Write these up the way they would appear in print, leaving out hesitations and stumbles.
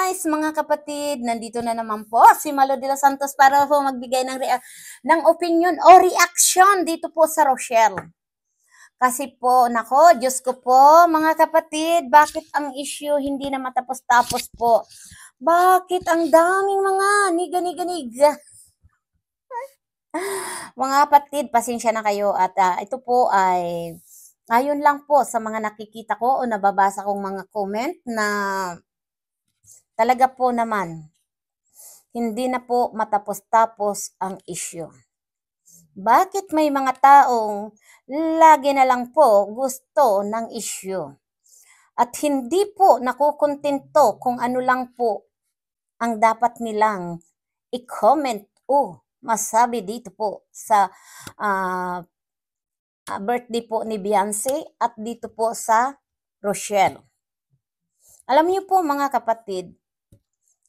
guys, mga kapatid, nandito na naman po si Malo de los Santos para po magbigay ng opinion o reaction dito po sa Rochelle. Kasi po, nako, Diyos ko po, mga kapatid, bakit ang issue hindi na matapos-tapos po? Bakit ang daming mga niga-niga-niga? Mga kapatid, pasensya na kayo at ito po ay ayon lang po sa mga nakikita ko o nababasa kong mga comment na talaga po naman, hindi na po matapos-tapos ang issue. Bakit may mga taong lagi na lang po gusto ng issue? At hindi po nakukontento kung ano lang po ang dapat nilang i-comment o masabi dito po sa birthday po ni Beyonce at dito po sa Rochelle. Alam niyo po mga kapatid,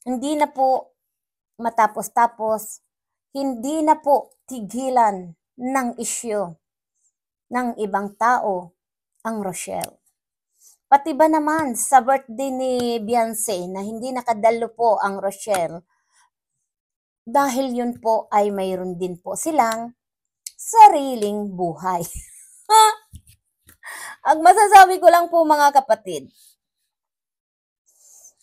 hindi na po matapos-tapos, hindi na po tigilan ng isyu ng ibang tao ang Rochelle. Pati ba naman sa birthday ni Beyonce na hindi nakadalo po ang Rochelle, dahil yun po ay mayroon din po silang sariling buhay. Ang masasabi ko lang po mga kapatid,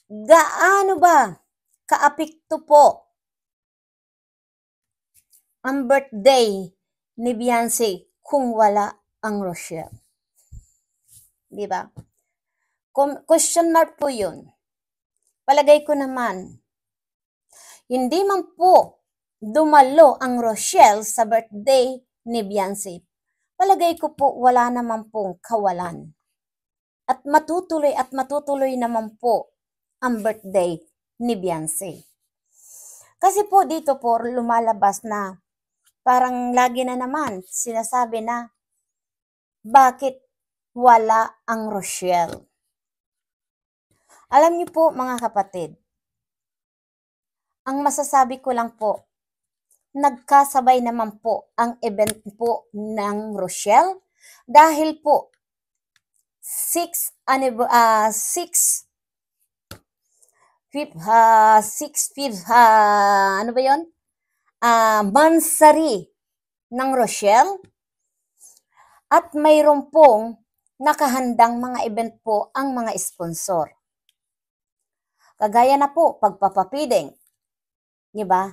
gaano ba kaapekto po ang birthday ni Beyonce kung wala ang Rochelle? Di ba? Question mark po yun. Palagay ko naman, hindi man po dumalo ang Rochelle sa birthday ni Beyonce, palagay ko po wala naman pong kawalan. At matutuloy naman po ang birthday ni Beyonce. Kasi po dito po lumalabas na parang lagi na naman sinasabi na bakit wala ang Rochelle. Alam niyo po mga kapatid, ang masasabi ko lang po, nagkasabay naman po ang event po ng Rochelle dahil po 6 ano ba yun? Mansari ng Rochelle at mayroon pong nakahandang mga event po ang mga sponsor. Kagaya na po pagpapapiding, di ba?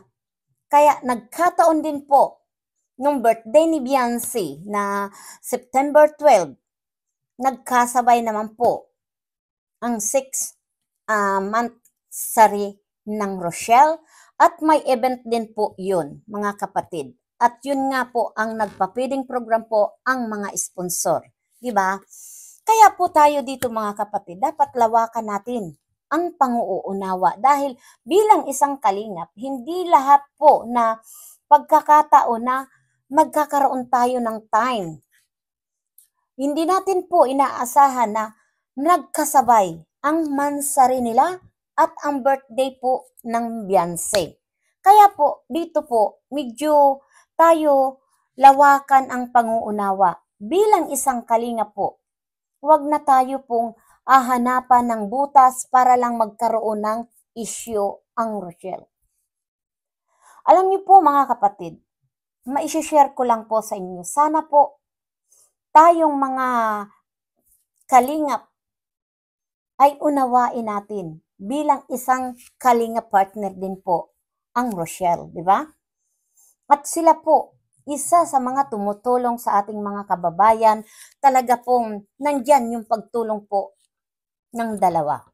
Kaya nagkataon din po nung birthday ni Beyonce na September 12, nagkasabay naman po ang 6 mansari ng Rochelle at may event din po yun mga kapatid. At yun nga po ang nagpa-feeding program po ang mga sponsor, di ba? Kaya po tayo dito mga kapatid, dapat lawakan natin ang pang-uunawa dahil bilang isang kalingap, hindi lahat po na pagkakataon na magkakaroon tayo ng time. Hindi natin po inaasahan na nagkasabay ang mansari nila at ang birthday po ng Beyonce. Kaya po, dito po, medyo tayo lawakan ang pang-uunawa. Bilang isang kalingap po, huwag na tayo pong hanapan ng butas para lang magkaroon ng issue ang Rochelle. Alam niyo po mga kapatid, maishishare ko lang po sa inyo. Sana po tayong mga kalingap ay unawain natin bilang isang kalingap partner din po ang Rochelle, di ba? At sila po, isa sa mga tumutulong sa ating mga kababayan, talaga pong nandyan yung pagtulong po ng dalawa.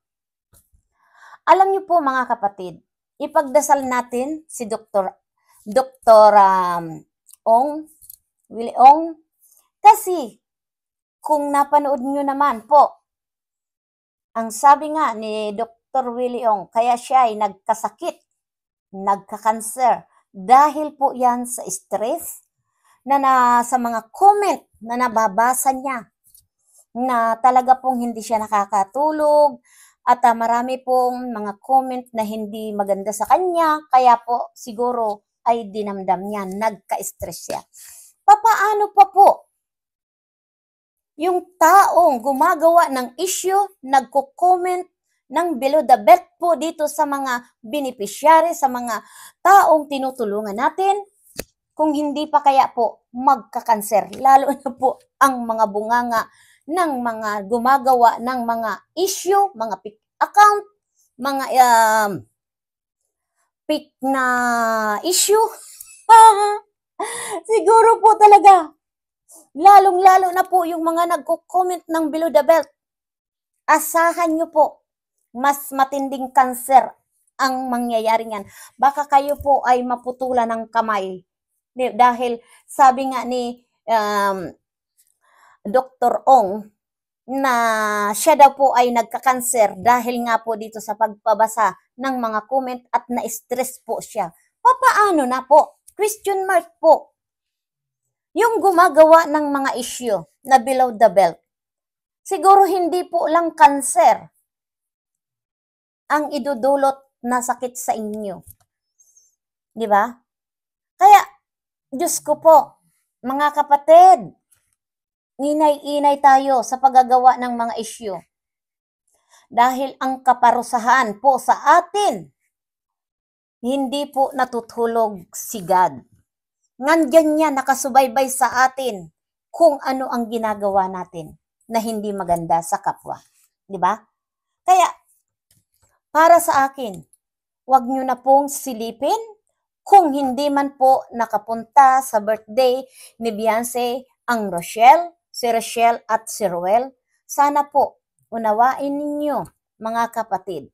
Alam niyo po mga kapatid, ipagdasal natin si Dr. Willie Ong, kasi kung napanood niyo naman po, ang sabi nga ni Dr. Willie Ong, kaya siya ay nagkasakit, nagka-cancer, dahil po yan sa stress na sa mga comment na nababasa niya, na talaga pong hindi siya nakakatulog at marami pong mga comment na hindi maganda sa kanya, kaya po siguro ay dinamdam niya, nagka-stress siya. Papaano pa po yung taong gumagawa ng issue, nagko-comment ng below the belt po dito sa mga beneficiary, sa mga taong tinutulungan natin. Kung hindi pa kaya po magkakanser, lalo na po ang mga bunganga ng mga gumagawa ng mga issue, mga fake account, mga fake na issue. Siguro po talaga, lalong-lalo na po yung mga nagko-comment ng below the belt. Asahan nyo po, mas matinding kanser ang mangyayari niyan. Baka kayo po ay maputulan ng kamay. Dahil sabi nga ni Dr. Ong na siya daw po ay nagkakanser dahil nga po dito sa pagpabasa ng mga comment at na-stress po siya. Papaano na po? Question mark po. Yung gumagawa ng mga issue na below the belt, siguro hindi po lang kanser ang idudulot na sakit sa inyo. Di ba? Kaya, Diyos ko po, mga kapatid, inay-inay tayo sa paggagawa ng mga issue. Dahil ang kaparusahan po sa atin, hindi po natutulog si God. Nandyan niya nakasubaybay sa atin kung ano ang ginagawa natin na hindi maganda sa kapwa. Di ba? Kaya, para sa akin, wag nyo na pong silipin kung hindi man po nakapunta sa birthday ni Beyonce ang Rochelle, si Rochelle at si Ruel. Sana po, unawain ninyo mga kapatid.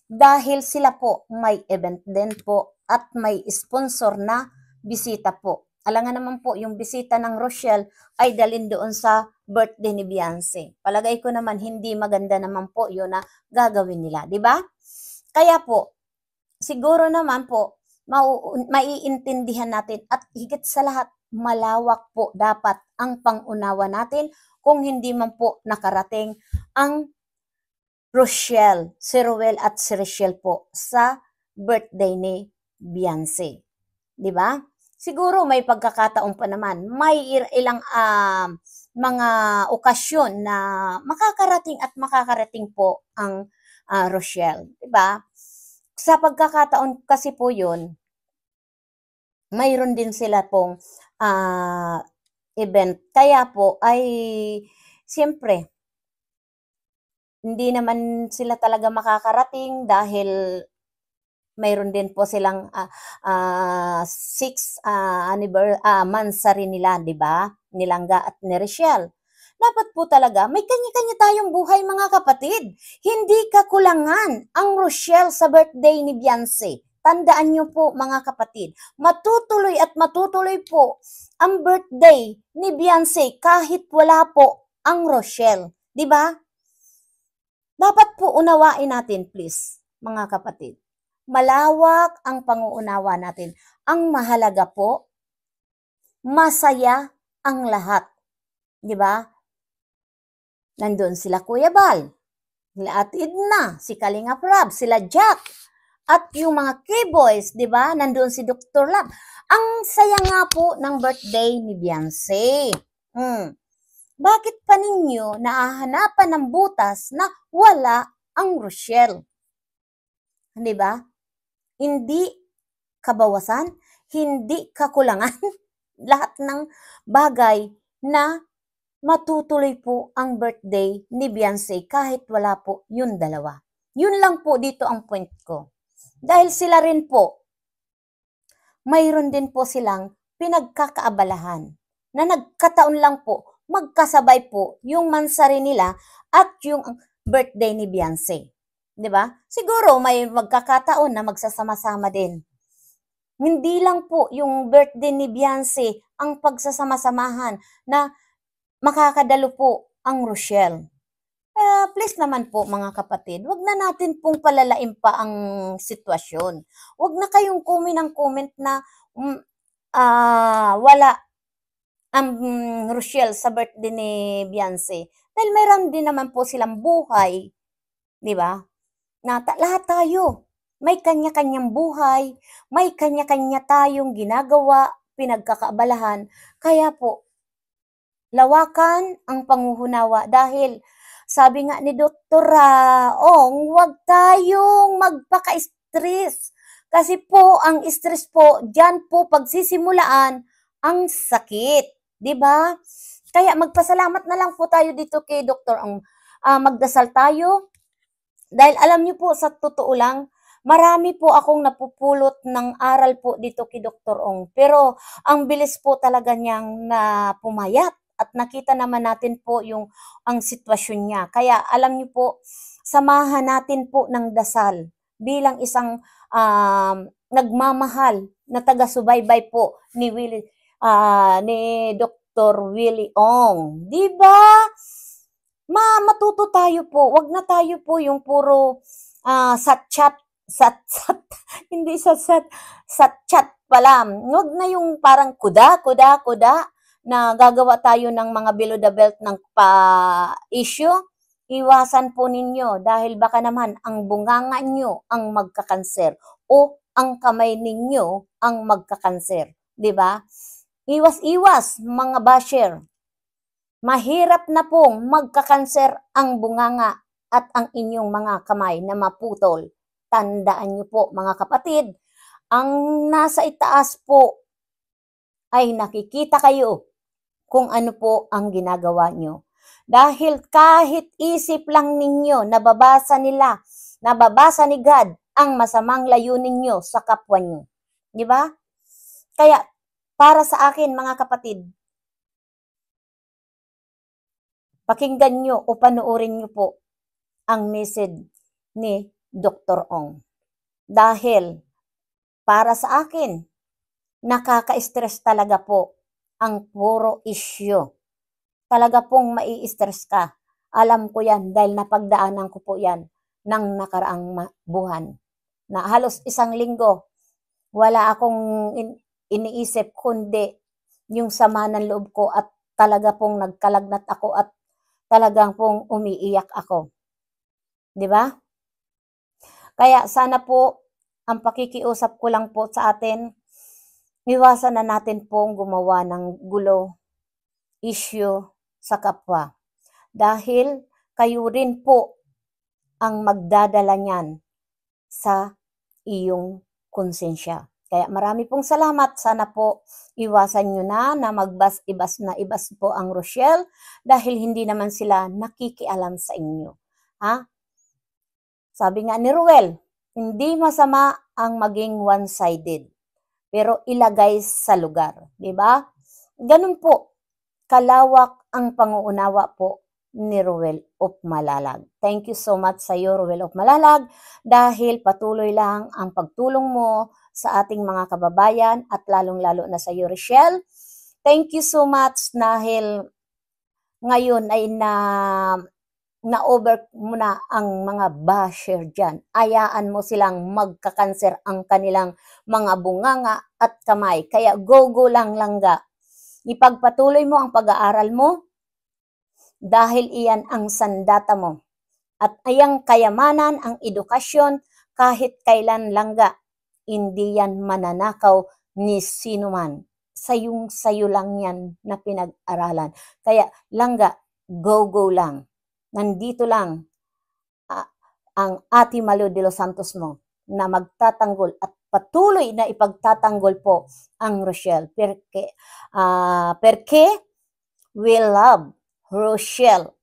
Dahil sila po may event din po at may sponsor na bisita po. Alangan naman po yung bisita ng Rochelle ay dalhin doon sa birthday ni Beyonce. Palagay ko naman hindi maganda naman po yun na gagawin nila, di ba? Kaya po, siguro naman po, maiintindihan natin at higit sa lahat, malawak po dapat ang pangunawa natin kung hindi man po nakarating ang Rochelle, si Ruel at si Rochelle po sa birthday ni Beyonce. Di ba? Siguro may pagkakataon pa naman, may ilang mga okasyon na makakarating po ang Rochelle. Di ba? Sa pagkakataon kasi po yun, mayroon din sila pong event. Kaya po ay, siyempre, hindi naman sila talaga makakarating dahil mayroon din po silang 6 mansari nila, di ba? Nilangga at ni Rochelle. Dapat po talaga, may kanya-kanya tayong buhay mga kapatid. Hindi kakulangan ang Rochelle sa birthday ni Beyonce. Tandaan nyo po mga kapatid, matutuloy at matutuloy po ang birthday ni Beyonce kahit wala po ang Rochelle. Di ba? Dapat po unawain natin please, mga kapatid. Malawak ang panguunawa natin. Ang mahalaga po, masaya ang lahat. Di ba? Nandun sila Kuya Bal, sila Ate Edna, si Kalinga Prab, sila Jack, at yung mga K-Boys, di ba? Nandun si Dr. Lab. Ang saya nga po ng birthday ni Beyonce. Bakit pa ninyo naahanapan ng butas na wala ang Rochelle? Di ba? Hindi kabawasan, hindi kakulangan. Lahat ng bagay na matutuloy po ang birthday ni Beyonce kahit wala po yung dalawa. Yun lang po dito ang point ko. Dahil sila rin po, mayroon din po silang pinagkakaabalahan na nagkataon lang po, magkasabay po yung mansari nila at yung birthday ni Beyonce. Di ba? Siguro may magkakataon na magsasama-sama din. Hindi lang po yung birthday ni Beyonce ang pagsasama-samahan na makakadalo po ang Rochelle. Please naman po mga kapatid, wag na natin pong palalain pa ang sitwasyon. Wag na kayong comment na wala ang Rochelle sa birthday ni Beyonce. Dahil meron din naman po silang buhay, di ba? Lahat tayo, may kanya-kanyang buhay, may kanya-kanya tayong ginagawa, pinagkakaabalahan. Kaya po, lawakan ang panguhunawa dahil Sabi nga ni Dr. Ong, huwag tayong magpaka-stress. Kasi po, ang stress po, dyan po pagsisimulaan ang sakit. Di ba? Kaya magpasalamat na lang po tayo dito kay Dr. Ong. Magdasal tayo. Dahil alam niyo po, sa totoo lang, marami po akong napupulot ng aral po dito kay Dr. Ong. Pero ang bilis po talaga niyang na pumayat at nakita naman natin po ang sitwasyon niya. Kaya alam niyo po, samahan natin po ng dasal bilang isang nagmamahal na taga-subaybay po ni Dr. Willie Ong. 'Di ba? Matuto tayo po. Wag na tayo po yung puro sat-chat, hindi sat-chat pala. Wag na yung parang kuda na gagawa tayo ng mga below the belt ng pa-issue. Iwasan po ninyo dahil baka naman ang bunganga nyo ang magkakanser o ang kamay ninyo ang magkakanser. 'Di ba? Iwas-iwas mga basher. Mahirap na pong magkakanser ang bunganga at ang inyong mga kamay na maputol. Tandaan niyo po mga kapatid, ang nasa itaas po ay nakikita kayo kung ano po ang ginagawa nyo. Dahil kahit isip lang ninyo, nababasa ni God ang masamang layunin nyo sa kapwa nyo. Di ba? Kaya para sa akin mga kapatid, pakinggan nyo o panoorin nyo po ang message ni Dr. Ong. Dahil para sa akin, nakaka-stress talaga po ang puro issue. Talaga pong mai-stress ka. Alam ko yan dahil napagdaanan ko po yan ng nakaraang buwan. Na halos isang linggo, wala akong iniisip kundi yung sama ng loob ko at talaga pong nagkalagnat ako at talagang pong umiiyak ako. 'Di ba? Kaya sana po, ang pakikiusap ko lang po sa atin, iwasan na natin pong gumawa ng gulo, issue sa kapwa. Dahil kayo rin po ang magdadala niyan sa iyong konsensya. Kaya marami pong salamat. Sana po iwasan nyo na ibas po ang Rochelle dahil hindi naman sila nakikialam sa inyo. Ha? Sabi nga ni Ruel, hindi masama ang maging one-sided, pero ilagay sa lugar. Diba? Ganun po, kalawak ang panguunawa po ni Ruel of Malalag. Thank you so much sa iyo, Ruel of Malalag, dahil patuloy lang ang pagtulong mo sa ating mga kababayan at lalong-lalo na sa iyo, Rochelle. Thank you so much dahil ngayon ay na-over mo na ang mga basher dyan. Ayaan mo silang magkakanser ang kanilang mga bunganga at kamay. Kaya go lang langga. Ipagpatuloy mo ang pag-aaral mo dahil iyan ang sandata mo. At ayang kayamanan, ang edukasyon, kahit kailan langga, hindi yan mananakaw ni sino man. Sayo lang yan na pinag-aralan. Kaya langga, go lang. Nandito lang ang Ate Malu de los Santos mo na magtatanggol at patuloy na ipagtatanggol po ang Rochelle. Perché we love Rochelle.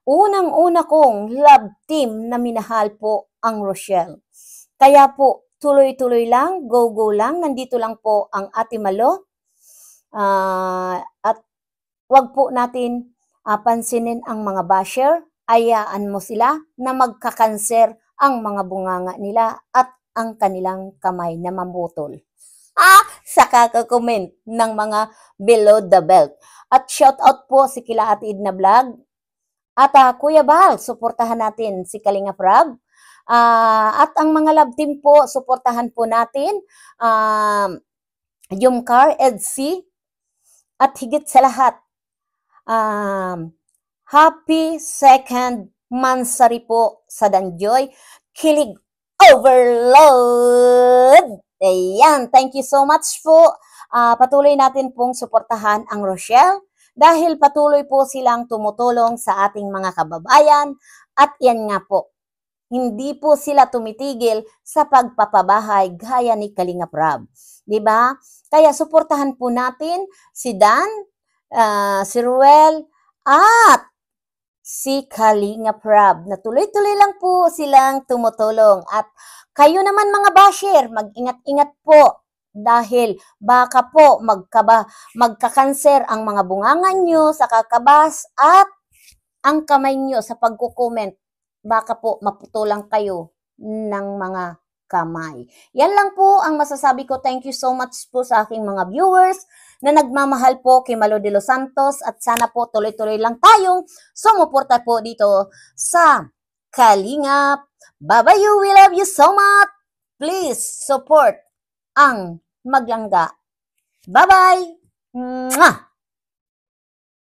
Unang-una kong love team na minahal po ang Rochelle. Kaya po, tuloy-tuloy lang, go lang. Nandito lang po ang Ate Malo. At wag po natin pansinin ang mga basher. Ayaan mo sila na magkakanser ang mga bunganga nila at ang kanilang kamay na mamutol. Sa kaka-comment ng mga below the belt. At shout out po si kila Ate Edna Vlog. At Kuya Bal, suportahan natin si Kalinga Prab. At ang mga love team po, suportahan po natin yung Car EDC. At higit sa lahat, happy second mansari po sa Danjoy. Kilig overload! Ayan, thank you so much po. Patuloy natin pong suportahan ang Rochelle dahil patuloy po silang tumutulong sa ating mga kababayan at yan nga po, hindi po sila tumitigil sa pagpapabahay gaya ni Kalingap Rab. 'Di ba? Kaya suportahan po natin si Dan, si Ruel, at si Kalingap Rab na tuloy-tuloy lang po silang tumutulong. At kayo naman mga basher, mag-ingat-ingat po dahil baka po magkakanser ang mga bunganga nyo sa kakabas at ang kamay nyo sa pagko-comment. Baka po maputulang kayo ng mga kamay. Yan lang po ang masasabi ko. Thank you so much po sa aking mga viewers na nagmamahal po kay Malo de los Santos at sana po tuloy-tuloy lang tayong sumuporta po dito sa Kalingap. Bye-bye, we love you so much. Please support ang Maglangga. Bye-bye! Mwah!